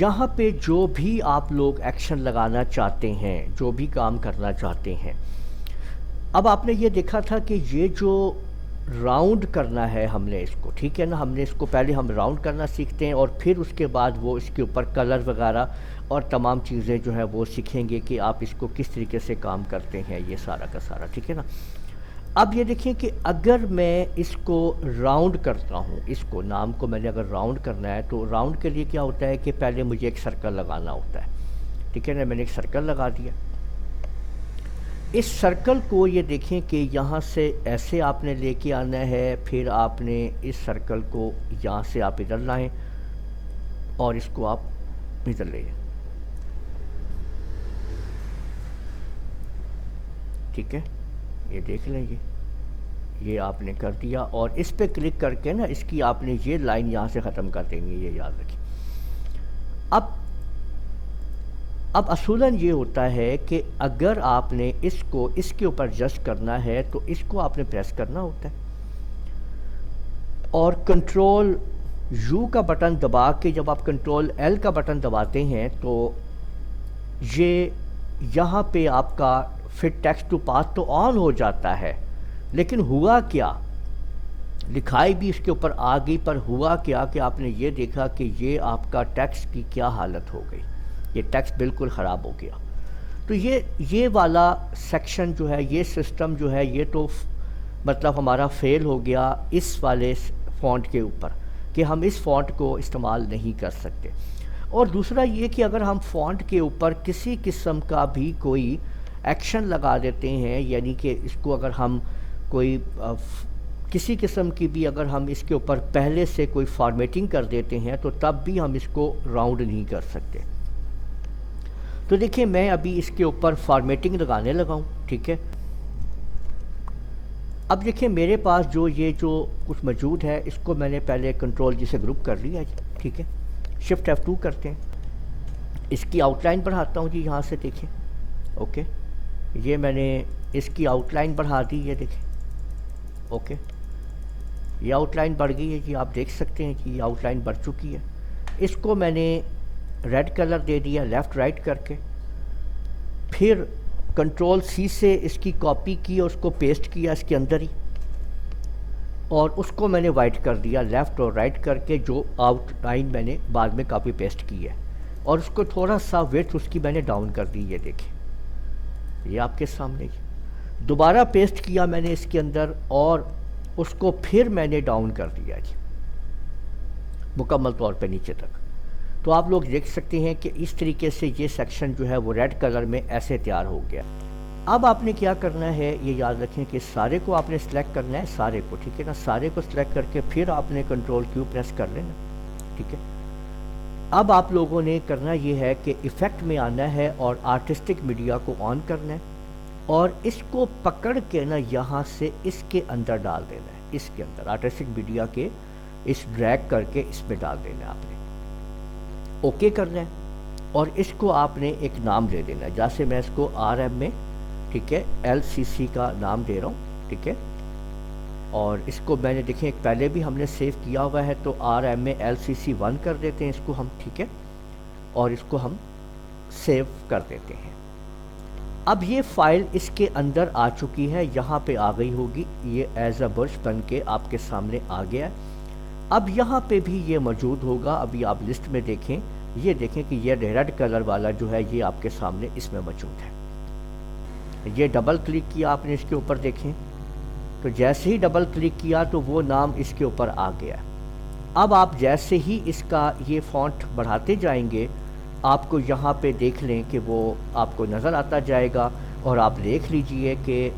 یہاں پہ جو بھی آپ لوگ ایکشن لگانا چاہتے ہیں، جو بھی کام کرنا چاہتے ہیں، اب آپ نے یہ دیکھا تھا کہ یہ جو راؤنڈ کرنا ہے ہم نے اس کو، ٹھیک ہے نا، ہم نے اس کو پہلے ہم راؤنڈ کرنا سیکھتے ہیں اور پھر اس کے بعد وہ اس کے اوپر کلر وغیرہ اور تمام چیزیں جو ہے وہ سیکھیں گے کہ آپ اس کو کس طریقے سے کام کرتے ہیں، یہ سارا کا سارا، ٹھیک ہے نا۔ اب یہ دیکھیں کہ اگر میں اس کو راؤنڈ کرتا ہوں، اس کو نام کو میں نے اگر راؤنڈ کرنا ہے تو راؤنڈ کے لیے کیا ہوتا ہے کہ پہلے مجھے ایک سرکل لگانا ہوتا ہے، ٹھیک ہے نا، میں نے ایک سرکل لگا دیا۔ اس سرکل کو یہ دیکھیں کہ یہاں سے ایسے آپ نے لے کے آنا ہے، پھر آپ نے اس سرکل کو یہاں سے آپ ادھر لائیں اور اس کو آپ ادھر لے جائیں، ٹھیک ہے، یہ دیکھ لیں یہ آپ نے کر دیا، اور اس پہ کلک کر کے نا اس کی آپ نے یہ لائن یہاں سے ختم کر دیں گے، یہ یاد رکھیں۔ اب اصولاً یہ ہوتا ہے کہ اگر آپ نے اس کو اس کے اوپر ایڈجسٹ کرنا ہے تو اس کو آپ نے پریس کرنا ہوتا ہے، اور کنٹرول یو کا بٹن دبا کے جب آپ کنٹرول ایل کا بٹن دباتے ہیں تو یہ یہاں پہ آپ کا فٹ ٹیکسٹ ٹو پاتھ تو آن ہو جاتا ہے، لیکن ہوا کیا، لکھائی بھی اس کے اوپر آ گئی، پر ہوا کیا کہ آپ نے یہ دیکھا کہ یہ آپ کا ٹیکسٹ کی کیا حالت ہو گئی، یہ ٹیکسٹ بالکل خراب ہو گیا۔ تو یہ والا سیکشن جو ہے، یہ سسٹم جو ہے، یہ تو مطلب ہمارا فیل ہو گیا اس والے فونٹ کے اوپر کہ ہم اس فونٹ کو استعمال نہیں کر سکتے۔ اور دوسرا یہ کہ اگر ہم فونٹ کے اوپر کسی قسم کا بھی کوئی ایکشن لگا دیتے ہیں، یعنی کہ اس کو اگر ہم کوئی کسی قسم کی بھی اگر ہم اس کے اوپر پہلے سے کوئی فارمیٹنگ کر دیتے ہیں تو تب بھی ہم اس کو راؤنڈ نہیں کر سکتے۔ تو دیکھیں میں ابھی اس کے اوپر فارمیٹنگ لگانے لگا ہوں، ٹھیک ہے۔ اب دیکھیں میرے پاس یہ جو کچھ موجود ہے، اس کو میں نے پہلے کنٹرول جی سے گروپ کر لیا جی، ٹھیک ہے، شفٹ F2 کرتے ہیں، اس کی آؤٹ لائن بڑھاتا ہوں جی، یہاں سے دیکھیں، اوکے، یہ میں نے اس کی آؤٹ لائن بڑھا دی، یہ دیکھیں، اوکے، یہ آؤٹ لائن بڑھ گئی ہے جی، آپ دیکھ سکتے ہیں کہ یہ آؤٹ لائن بڑھ چکی ہے۔ اس کو میں نے ریڈ کلر دے دیا لیفٹ رائٹ کر کے، پھر کنٹرول سی سے اس کی کاپی کی اور اس کو پیسٹ کیا اس کے اندر ہی، اور اس کو میں نے وائٹ کر دیا لیفٹ اور رائٹ کر کے، جو آؤٹ لائن میں نے بعد میں کاپی پیسٹ کی ہے، اور اس کو تھوڑا سا ویڈتھ اس کی میں نے ڈاؤن کر دی، یہ دیکھیں، یہ آپ کے سامنے دوبارہ پیسٹ کیا میں نے اس کے اندر، اور اس کو پھر میں نے ڈاؤن کر دیا جی مکمل طور پہ نیچے تک۔ تو آپ لوگ دیکھ سکتے ہیں کہ اس طریقے سے یہ سیکشن جو ہے وہ ریڈ کلر میں ایسے تیار ہو گیا۔ اب آپ نے کیا کرنا ہے، یہ یاد رکھیں کہ سارے کو آپ نے سلیکٹ کرنا ہے، سارے کو، ٹھیک ہے نا، سارے کو سلیکٹ کر کے پھر آپ نے کنٹرول کیو پریس کر لینا، ٹھیک ہے۔ اب آپ لوگوں نے کرنا یہ ہے کہ ایفیکٹ میں آنا ہے اور آرٹسٹک میڈیا کو آن کرنا ہے، اور اس کو پکڑ کے نا یہاں سے اس کے اندر ڈال دینا ہے، اس کے اندر آرٹسٹک میڈیا کے اس ڈریگ کر کے اس میں ڈال دینا ہے آپ نے، اوکے کرنا ہے، اور اس کو آپ نے ایک نام دے دینا ہے، جیسے میں اس کو RM میں، ٹھیک ہے، LCC کا نام دے رہا ہوں، ٹھیک ہے، اور اس کو میں نے دیکھیں ایک پہلے بھی ہم نے سیو کیا ہوا ہے، تو RM میں LCC1 کر دیتے ہیں اس کو ہم، ٹھیک ہے، اور اس کو ہم سیو کر دیتے ہیں۔ اب یہ فائل اس کے اندر آ چکی ہے، یہاں پہ آ گئی ہوگی، یہ ایز اے برش بن کے آپ کے سامنے آ گیا ہے۔ اب یہاں پہ بھی یہ موجود ہوگا، ابھی آپ لسٹ میں دیکھیں، یہ دیکھیں کہ یہ ریڈ کلر والا جو ہے یہ آپ کے سامنے اس میں موجود ہے۔ یہ ڈبل کلک کیا آپ نے اس کے اوپر، دیکھیں تو جیسے ہی ڈبل کلک کیا تو وہ نام اس کے اوپر آ گیا۔ اب آپ جیسے ہی اس کا یہ فونٹ بڑھاتے جائیں گے، آپ کو یہاں پہ دیکھ لیں کہ وہ آپ کو نظر آتا جائے گا، اور آپ دیکھ لیجئے کہ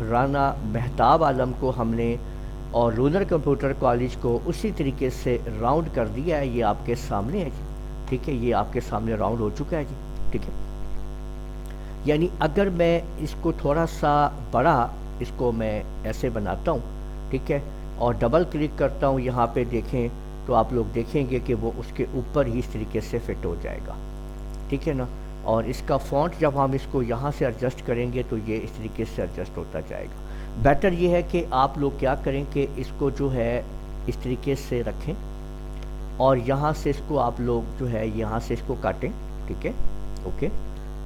رانا مہتاب عالم کو ہم نے اور لونر کمپیوٹر کالج کو اسی طریقے سے راؤنڈ کر دیا ہے، یہ آپ کے سامنے ہے جی، ٹھیک ہے، یہ آپ کے سامنے راؤنڈ ہو چکا ہے جی، ٹھیک ہے۔ یعنی اگر میں اس کو تھوڑا سا بڑا، اس کو میں ایسے بناتا ہوں، ٹھیک ہے، اور ڈبل کلک کرتا ہوں یہاں پہ، دیکھیں تو آپ لوگ دیکھیں گے کہ وہ اس کے اوپر ہی اس طریقے سے فٹ ہو جائے گا، ٹھیک ہے نا۔ اور اس کا فونٹ جب ہم اس کو یہاں سے ایڈجسٹ کریں گے تو یہ اس طریقے سے ایڈجسٹ ہوتا جائے گا۔ بیٹر یہ ہے کہ آپ لوگ کیا کریں کہ اس کو جو ہے اس طریقے سے رکھیں اور یہاں سے اس کو آپ لوگ جو ہے یہاں سے اس کو کاٹیں، ٹھیک ہے، اوکے،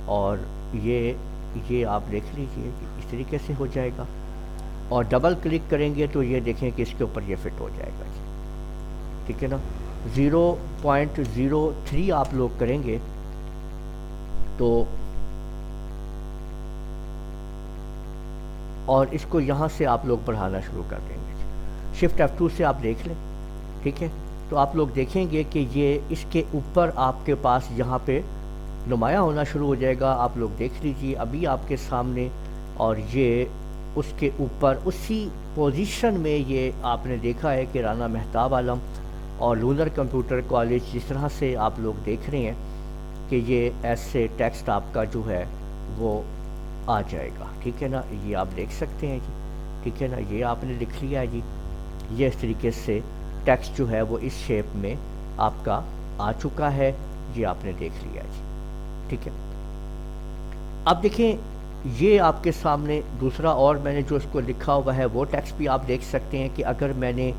اور یہ آپ دیکھ لیجئے کہ اس طریقے سے ہو جائے گا، اور ڈبل کلک کریں گے تو یہ دیکھیں کہ اس کے اوپر یہ فٹ ہو جائے گا جی، ٹھیک ہے نا۔ 0.03 آپ لوگ کریں گے تو، اور اس کو یہاں سے آپ لوگ بڑھانا شروع کر دیں گے، شفٹ F2 سے آپ دیکھ لیں، ٹھیک ہے، تو آپ لوگ دیکھیں گے کہ یہ اس کے اوپر آپ کے پاس یہاں پہ نمایاں ہونا شروع ہو جائے گا۔ آپ لوگ دیکھ لیجئے ابھی آپ کے سامنے، اور یہ اس کے اوپر اسی پوزیشن میں یہ آپ نے دیکھا ہے کہ رانا مہتاب عالم اور لونر کمپیوٹر کالج جس طرح سے آپ لوگ دیکھ رہے ہیں کہ یہ ایسے ٹیکسٹ آپ کا جو ہے وہ آ جائے گا، ٹھیک ہے نا، یہ آپ دیکھ سکتے ہیں جی، ٹھیک ہے نا، یہ آپ نے لکھ لیا ہے جی، یہ اس طریقے سے ٹیکسٹ جو ہے وہ اس شیپ میں آپ کا آ چکا ہے، یہ آپ نے دیکھ لیا جی، ٹھیک ہے۔ اب دیکھیں یہ آپ کے سامنے دوسرا، اور میں نے جو اس کو لکھا ہوا ہے وہ ٹیکسٹ بھی آپ دیکھ سکتے ہیں کہ اگر میں نے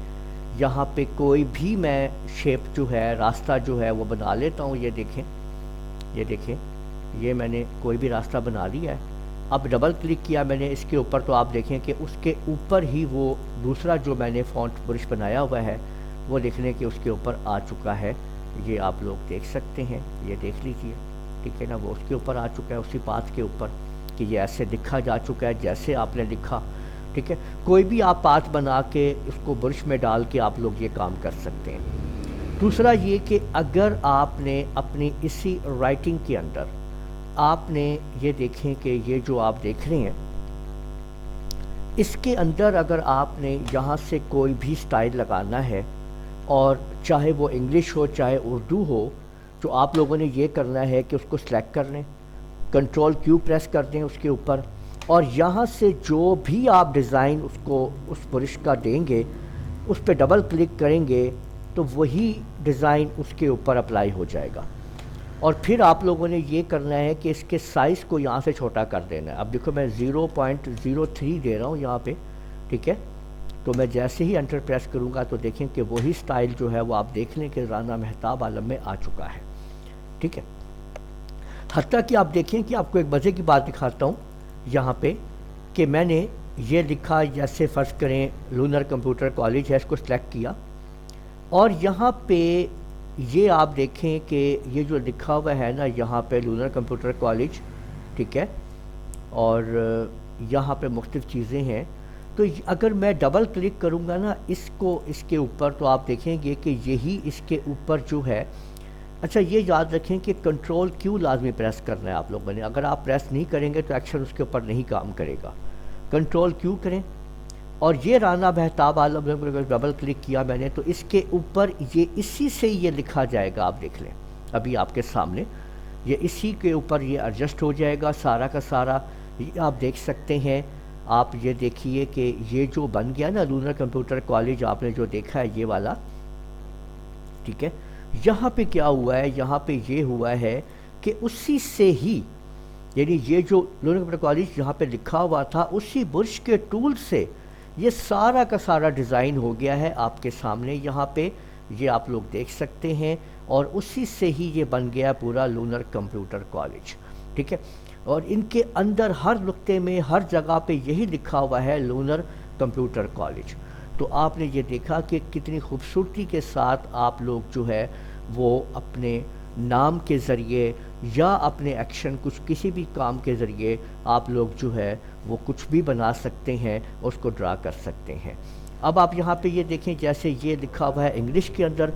یہاں پہ کوئی بھی میں شیپ جو ہے راستہ جو ہے وہ بنا لیتا ہوں، یہ دیکھیں، یہ دیکھیں، یہ میں نے کوئی بھی راستہ بنا لیا ہے، اب ڈبل کلک کیا میں نے اس کے اوپر تو آپ دیکھیں کہ اس کے اوپر ہی وہ دوسرا جو میں نے فونٹ برش بنایا ہوا ہے وہ لکھنے کے اس کے اوپر آ چکا ہے، یہ آپ لوگ دیکھ سکتے ہیں، یہ دیکھ لیجئے، ٹھیک ہے نا، وہ اس کے اوپر آ چکا ہے اسی پاتھ کے اوپر کہ یہ ایسے لکھا جا چکا ہے جیسے آپ نے لکھا، ٹھیک ہے۔ کوئی بھی آپ پاتھ بنا کے اس کو برش میں ڈال کے آپ لوگ یہ کام کر سکتے ہیں۔ دوسرا یہ کہ اگر آپ نے اپنی اسی رائٹنگ کے اندر آپ نے یہ دیکھیں کہ یہ جو آپ دیکھ رہے ہیں اس کے اندر اگر آپ نے یہاں سے کوئی بھی سٹائل لگانا ہے، اور چاہے وہ انگلش ہو چاہے اردو ہو، تو آپ لوگوں نے یہ کرنا ہے کہ اس کو سلیکٹ کر لیں، کنٹرول کیو پریس کر دیں اس کے اوپر، اور یہاں سے جو بھی آپ ڈیزائن اس کو اس برش کا دیں گے اس پہ ڈبل کلک کریں گے تو وہی ڈیزائن اس کے اوپر اپلائی ہو جائے گا۔ اور پھر آپ لوگوں نے یہ کرنا ہے کہ اس کے سائز کو یہاں سے چھوٹا کر دینا ہے۔ اب دیکھو میں 0.03 دے رہا ہوں یہاں پہ، ٹھیک ہے، تو میں جیسے ہی انٹر پریس کروں گا تو دیکھیں کہ وہی سٹائل جو ہے وہ آپ دیکھ لیں کہ رانا مہتاب عالم میں آ چکا ہے، ٹھیک ہے۔ حتیٰ کہ آپ دیکھیں کہ آپ کو ایک مزے کی بات دکھاتا ہوں یہاں پہ کہ میں نے یہ لکھا، جیسے فرض کریں لونر کمپیوٹر کالج ہے، اس کو سلیکٹ کیا، اور یہاں پہ یہ آپ دیکھیں کہ یہ جو لکھا ہوا ہے نا یہاں پہ لونر کمپیوٹر کالج، ٹھیک ہے، اور یہاں پہ مختلف چیزیں ہیں، تو اگر میں ڈبل کلک کروں گا نا اس کے اوپر تو آپ دیکھیں گے کہ یہی اس کے اوپر جو ہے، اچھا یہ یاد رکھیں کہ کنٹرول کیو لازمی پریس کرنا ہے آپ لوگوں نے، اگر آپ پریس نہیں کریں گے تو ایکشن اس کے اوپر نہیں کام کرے گا، کنٹرول کیو کریں، اور یہ رانا مہتاب عالم ڈبل کلک کیا میں نے تو اس کے اوپر یہ اسی سے یہ لکھا جائے گا، آپ دیکھ لیں ابھی آپ کے سامنے یہ اسی کے اوپر یہ ایڈجسٹ ہو جائے گا سارا کا سارا، یہ آپ دیکھ سکتے ہیں۔ آپ یہ دیکھیے کہ یہ جو بن گیا نا لونر کمپیوٹر کالج آپ نے جو دیکھا ہے یہ والا، ٹھیک ہے، یہاں پہ کیا ہوا ہے، یہاں پہ یہ ہوا ہے کہ اسی سے ہی، یعنی یہ جو لونر کمپیوٹر کالج یہاں پہ لکھا ہوا تھا اسی برش کے ٹول سے یہ سارا کا سارا ڈیزائن ہو گیا ہے آپ کے سامنے، یہاں پہ یہ آپ لوگ دیکھ سکتے ہیں، اور اسی سے ہی یہ بن گیا پورا لونر کمپیوٹر کالج، ٹھیک ہے، اور ان کے اندر ہر نقطے میں ہر جگہ پہ یہی لکھا ہوا ہے لونر کمپیوٹر کالج۔ تو آپ نے یہ دیکھا کہ کتنی خوبصورتی کے ساتھ آپ لوگ جو ہے وہ اپنے نام کے ذریعے یا اپنے ایکشن کسی بھی کام کے ذریعے آپ لوگ جو ہے وہ کچھ بھی بنا سکتے ہیں اور اس کو ڈرا کر سکتے ہیں۔ اب آپ یہاں پہ یہ دیکھیں جیسے یہ لکھا ہوا ہے انگلش کے اندر،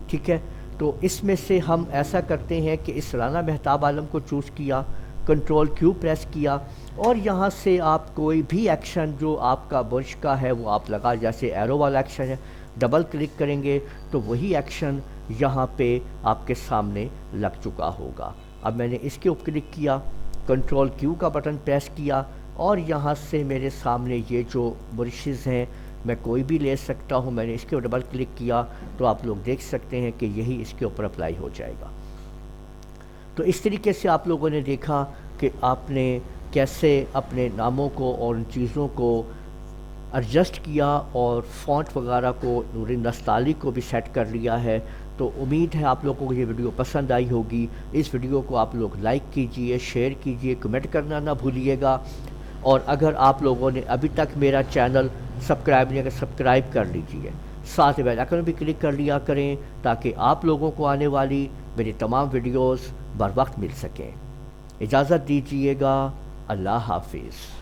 ٹھیک ہے، تو اس میں سے ہم ایسا کرتے ہیں کہ اس رانا مہتاب عالم کو چوز کیا، کنٹرول کیو پریس کیا، اور یہاں سے آپ کوئی بھی ایکشن جو آپ کا برش کا ہے وہ آپ لگا، جیسے ایرو والا ایکشن ہے، ڈبل کلک کریں گے تو وہی ایکشن یہاں پہ آپ کے سامنے لگ چکا ہوگا۔ اب میں نے اس کے اوپر کلک کیا، کنٹرول کیو کا بٹن پریس کیا، اور یہاں سے میرے سامنے یہ جو برشز ہیں میں کوئی بھی لے سکتا ہوں، میں نے اس کے اوپر ڈبل کلک کیا تو آپ لوگ دیکھ سکتے ہیں کہ یہی اس کے اوپر اپلائی ہو جائے گا۔ تو اس طریقے سے آپ لوگوں نے دیکھا کہ آپ نے کیسے اپنے ناموں کو اور ان چیزوں کو ایڈجسٹ کیا، اور فونٹ وغیرہ کو نور نستعلیق کو بھی سیٹ کر لیا ہے تو امید ہے آپ لوگوں کو یہ ویڈیو پسند آئی ہوگی۔ اس ویڈیو کو آپ لوگ لائک کیجئے، شیئر کیجئے، کمنٹ کرنا نہ بھولیے گا، اور اگر آپ لوگوں نے ابھی تک میرا چینل سبسکرائب نہیں کیا، سبسکرائب کر لیجئے، ساتھ بیل آئیکن بھی کلک کر لیا کریں تاکہ آپ لوگوں کو آنے والی میری تمام ویڈیوز بر وقت مل سکیں۔ اجازت دیجیے گا، اللہ حافظ۔